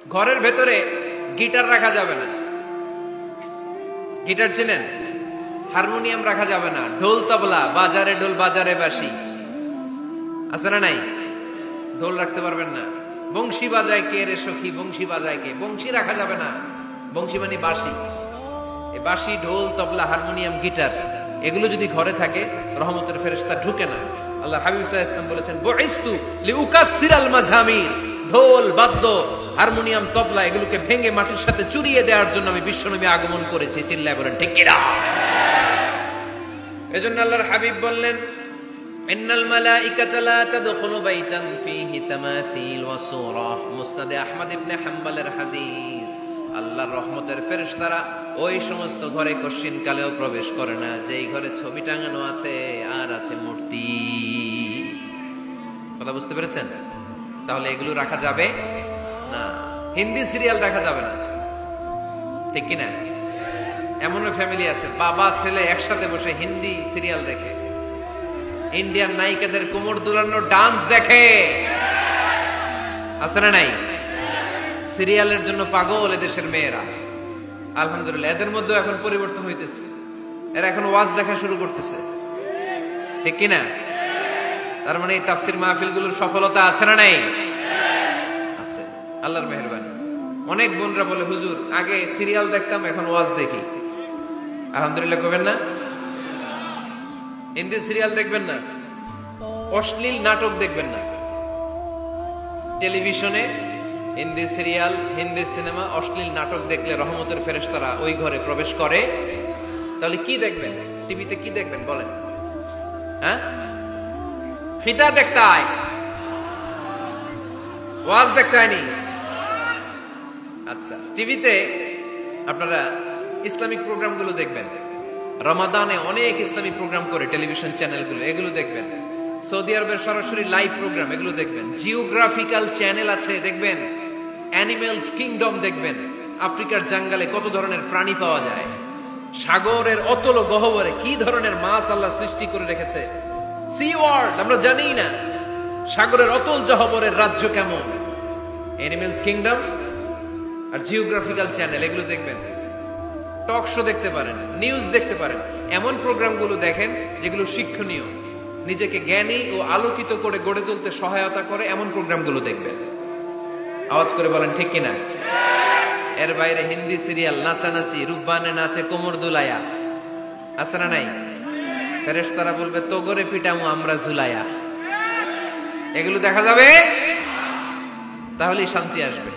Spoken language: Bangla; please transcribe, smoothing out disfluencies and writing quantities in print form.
ঘরের ভেতরে গিটার রাখা যাবে না। গিটার চেনেন? হারমোনিয়াম রাখা যাবে না। ঢোল তবলা, বাজারে ঢোল বাজারে বাঁশি, আছে না নাই? ঢোল রাখতে পারবেন না। বংশী বাজায় কে রে সখী, বংশী বাজায় কে? বংশী রাখা যাবে না। বংশী মানে বাঁশি। এই বাঁশি, ঢোল, তবলা, হারমোনিয়াম, গিটার এগুলো যদি ঘরে থাকে রহমতের ফেরেশতা ঢুকে না। আল্লাহ হাবিব সাল্লাল্লাহু আলাইহি ওয়াসাল্লাম বলেছেন, বুইস্তু লিউকাসসিরাল মাযামির, ঢোল, বাদ্য, হারমোনিয়াম, তবলা এগুলোকে ভেঙে মাটির সাথে চুরিয়ে দেওয়ার জন্য আমি বিশ্বনবী আগমন করেছি। চিল্লায় বলেন ঠিক কিনা? এজন্য আল্লাহর হাবিব বললেন, ইন্নাল মালাইকাতা লা তাদখুলু বাইতান ফীহি তামাসিল ওয়া সূরা। মুসনাদে আহমদ ইবনে হাম্বলের হাদিস। আল্লাহর রহমতের ফেরেশতারা ওই সমস্ত ঘরে কশিন কালেও প্রবেশ করে না যেই ঘরে ছবি টাঙানো আছে আর আছে মূর্তি। কথা বুঝতে পেরেছেন? তাহলে এগুলো রাখা যাবে না। হিন্দি সিরিয়াল দেখা যাবে না, ঠিক কিনা? এমনও ফ্যামিলি আছে বাবা ছেলে একসাথে বসে হিন্দি সিরিয়াল দেখে, ইন্ডিয়ান নায়িকাদের কোমর দুলানো ডান্স দেখে, আছে না নাই? সিরিয়ালের জন্য পাগল এদেশের মেয়েরা। আলহামদুলিল্লাহ এদের মধ্যে এখন পরিবর্তন হইতেছে। এরা এখন ওয়াজ দেখা শুরু করতেছে, ঠিক কিনা? তার মানে এই তাফসির মাহফিল গুলোর সফলতা আছে না নাই? আছে, আল্লাহর মেহেরবানি। অনেক বোনরা বলে, হুজুর আগে সিরিয়াল দেখতাম এখন ওয়াজ দেখি। আলহামদুলিল্লাহ করবেন না? হিন্দি সিরিয়াল দেখবেন না, অশ্লীল নাটক দেখবেন না। টেলিভিশনে হিন্দি সিরিয়াল, হিন্দি সিনেমা, অশ্লীল নাটক দেখলে রহমতের ফেরেশতারা ওই ঘরে প্রবেশ করে। তাহলে কি দেখবেন? টিভিতে কি দেখবেন বলেন? হ্যাঁ, ফিতা দেখতে হয়, ওয়াজ দেখতে হয়নি। আচ্ছা, টিভিতে আপনারা ইসলামিক প্রোগ্রামগুলো দেখবেন। রমাদানে অনেক ইসলামিক প্রোগ্রাম করে টেলিভিশন চ্যানেলগুলো, এগুলো দেখবেন। সৌদি আরবের সরাসরি লাইভ প্রোগ্রাম এগুলো দেখবেন। জিওগ্রাফিক্যাল চ্যানেল আছে, দেখবেন। অ্যানিমেলস কিংডম দেখবেন। আফ্রিকার জঙ্গলে কত ধরনের প্রাণী পাওয়া যায়, সাগরের অতল গহ্বরে কি ধরনের মাছ আল্লাহ সৃষ্টি করে রেখেছে। সি ওয়ার্ল্ড আমরা জানি না, সাগরের অতল গহ্বরের রাজ্য কেমন। অ্যানিমেলস কিংডম আর জিওগ্রাফিক্যাল চ্যানেল এগুলো দেখবেন। টক শো দেখতে পারেন, নিউজ দেখতে পারেন। এমন প্রোগ্রামগুলো দেখেন যেগুলো শিক্ষণীয়, নিজেকে জ্ঞানী ও আলোকিত করে গড়ে তুলতে সহায়তা করে, এমন প্রোগ্রামগুলো দেখবেন। আওয়াজ করে বলেন ঠিক কিনা? এর বাইরে হিন্দি সিরিয়াল, নাচানাচি, রূপবানে নাচে কোমর দুলায়া, আছে না নাই? ফেরেশতারা বলবে তোগরে পিটামু আমরা ঝুলায়া। এগুলো দেখা যাবে, তাহলেই শান্তি আসবে।